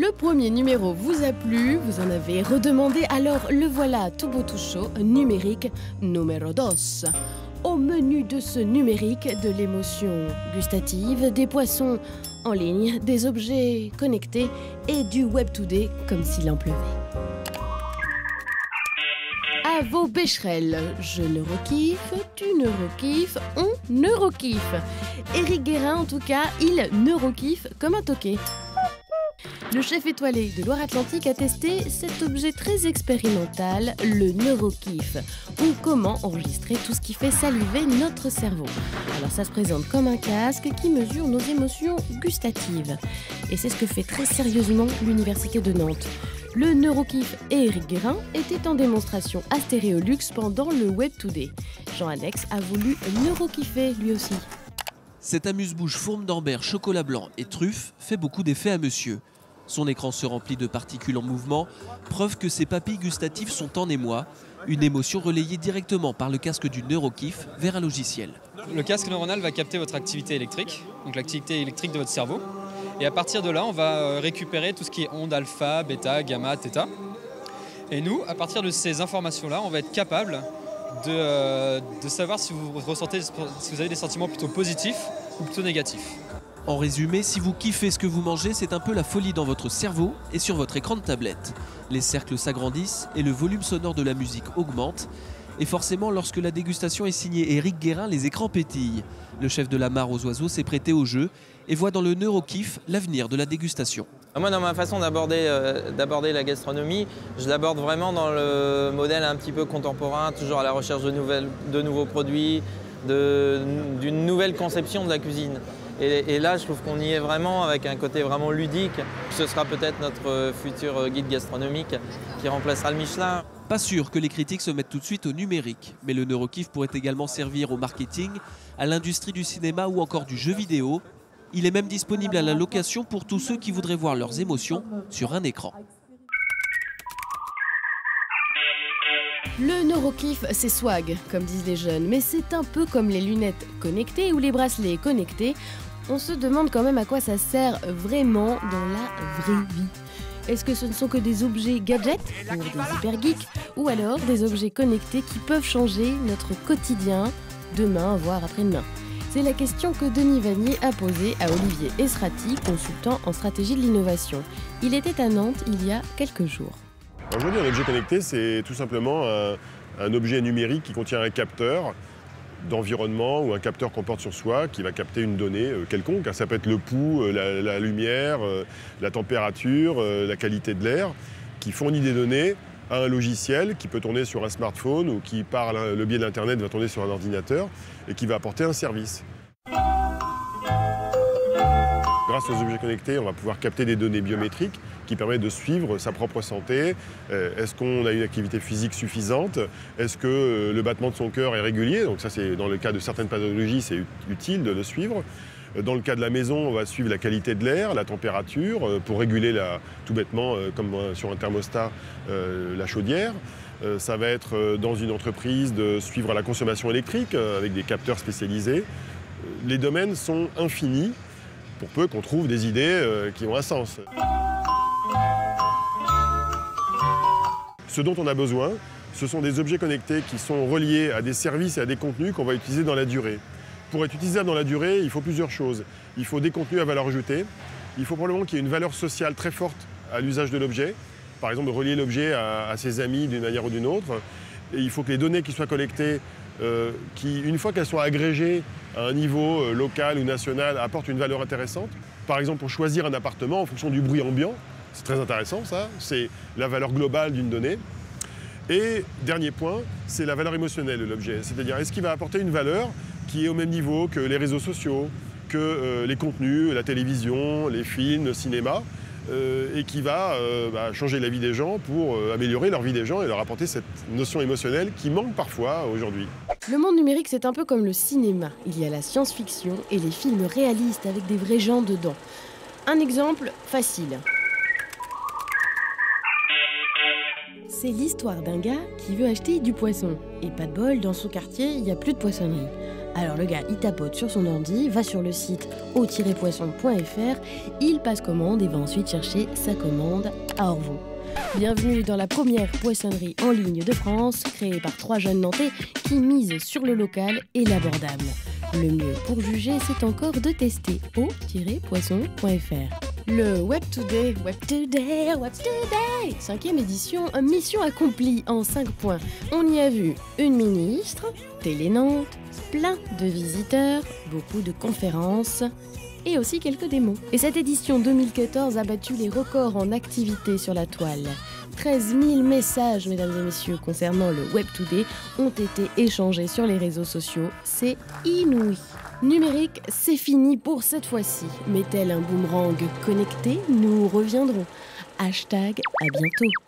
Le premier numéro vous a plu, vous en avez redemandé, alors le voilà tout beau tout chaud, numérique numéro 2. Au menu de ce numérique, de l'émotion gustative, des poissons en ligne, des objets connectés et du Web 2D comme s'il en pleuvait. À vos bécherelles, je neurokiffe, tu neurokiffes, on neurokiffe. Éric Guérin en tout cas, il neurokiffe comme un toqué. Le chef étoilé de Loire-Atlantique a testé cet objet très expérimental, le neurokiff, ou comment enregistrer tout ce qui fait saliver notre cerveau. Alors ça se présente comme un casque qui mesure nos émotions gustatives. Et c'est ce que fait très sérieusement l'Université de Nantes. Le neurokiff et Éric Guérin étaient en démonstration à Stéréolux pendant le Web 2D. Jean-Alex a voulu neurokiffer lui aussi. Cet amuse-bouche fourme d'Ambert, chocolat blanc et truffe fait beaucoup d'effet à monsieur. Son écran se remplit de particules en mouvement, preuve que ses papilles gustatives sont en émoi, une émotion relayée directement par le casque du neurokiff vers un logiciel. Le casque neuronal va capter votre activité électrique, donc l'activité électrique de votre cerveau. Et à partir de là, on va récupérer tout ce qui est ondes alpha, bêta, gamma, θ. Et nous, à partir de ces informations-là, on va être capable de savoir si vous ressentez, si vous avez des sentiments plutôt positifs ou plutôt négatifs. En résumé, si vous kiffez ce que vous mangez, c'est un peu la folie dans votre cerveau et sur votre écran de tablette. Les cercles s'agrandissent et le volume sonore de la musique augmente. Et forcément, lorsque la dégustation est signée Éric Guérin, les écrans pétillent. Le chef de la mare aux oiseaux s'est prêté au jeu et voit dans le neurokiff l'avenir de la dégustation. Moi, dans ma façon d'aborder la gastronomie, je l'aborde vraiment dans le modèle un petit peu contemporain, toujours à la recherche de nouveaux produits, d'une nouvelle conception de la cuisine. Et là, je trouve qu'on y est vraiment avec un côté vraiment ludique. Ce sera peut-être notre futur guide gastronomique qui remplacera le Michelin. Pas sûr que les critiques se mettent tout de suite au numérique, mais le neurokiff pourrait également servir au marketing, à l'industrie du cinéma ou encore du jeu vidéo. Il est même disponible à la location pour tous ceux qui voudraient voir leurs émotions sur un écran. Le neurokiff, c'est swag, comme disent les jeunes, mais c'est un peu comme les lunettes connectées ou les bracelets connectés. On se demande quand même à quoi ça sert vraiment dans la vraie vie. Est-ce que ce ne sont que des objets gadgets pour des hyper geeks ou alors des objets connectés qui peuvent changer notre quotidien demain, voire après-demain? C'est la question que Denis Vanier a posée à Olivier Esrati, consultant en stratégie de l'innovation. Il était à Nantes il y a quelques jours. Aujourd'hui, un objet connecté, c'est tout simplement un objet numérique qui contient un capteur d'environnement ou un capteur qu'on porte sur soi qui va capter une donnée quelconque. Ça peut être le pouls, la lumière, la température, la qualité de l'air, qui fournit des données à un logiciel qui peut tourner sur un smartphone ou qui, par le biais de l'Internet, va tourner sur un ordinateur et qui va apporter un service. Grâce aux objets connectés, on va pouvoir capter des données biométriques qui permettent de suivre sa propre santé. Est-ce qu'on a une activité physique suffisante? Est-ce que le battement de son cœur est régulier? Donc ça, c'est dans le cas de certaines pathologies, c'est utile de le suivre. Dans le cas de la maison, on va suivre la qualité de l'air, la température, pour réguler tout bêtement, comme sur un thermostat, la chaudière. Ça va être dans une entreprise de suivre la consommation électrique avec des capteurs spécialisés. Les domaines sont infinis, pour peu qu'on trouve des idées qui ont un sens. Ce dont on a besoin, ce sont des objets connectés qui sont reliés à des services et à des contenus qu'on va utiliser dans la durée. Pour être utilisable dans la durée, il faut plusieurs choses. Il faut des contenus à valeur ajoutée. Il faut probablement qu'il y ait une valeur sociale très forte à l'usage de l'objet. Par exemple, relier l'objet à ses amis d'une manière ou d'une autre. Et il faut que les données qui soient collectées, une fois qu'elles sont agrégées à un niveau local ou national, apportent une valeur intéressante. Par exemple, pour choisir un appartement en fonction du bruit ambiant, c'est très intéressant ça, c'est la valeur globale d'une donnée. Et dernier point, c'est la valeur émotionnelle de l'objet. C'est-à-dire, est-ce qu'il va apporter une valeur qui est au même niveau que les réseaux sociaux, que les contenus, la télévision, les films, le cinéma, et qui va changer la vie des gens pour améliorer leur vie des gens et leur apporter cette notion émotionnelle qui manque parfois aujourd'hui. Le monde numérique, c'est un peu comme le cinéma. Il y a la science-fiction et les films réalistes avec des vrais gens dedans. Un exemple facile. C'est l'histoire d'un gars qui veut acheter du poisson. Et pas de bol, dans son quartier, il n'y a plus de poissonnerie. Alors le gars, il tapote sur son ordi, va sur le site au-poisson.fr, il passe commande et va ensuite chercher sa commande à Orvaux. Bienvenue dans la première poissonnerie en ligne de France, créée par 3 jeunes Nantais qui misent sur le local et l'abordable. Le mieux pour juger, c'est encore de tester au-poisson.fr. Le Web Today, 5e édition, mission accomplie en 5 points. On y a vu une ministre, Télé Nantes, plein de visiteurs, beaucoup de conférences et aussi quelques démos. Et cette édition 2014 a battu les records en activité sur la toile. 13 000 messages, mesdames et messieurs, concernant le Web Today ont été échangés sur les réseaux sociaux. C'est inouï. Numérique, c'est fini pour cette fois-ci. Mais tel un boomerang connecté, nous reviendrons. #, à bientôt.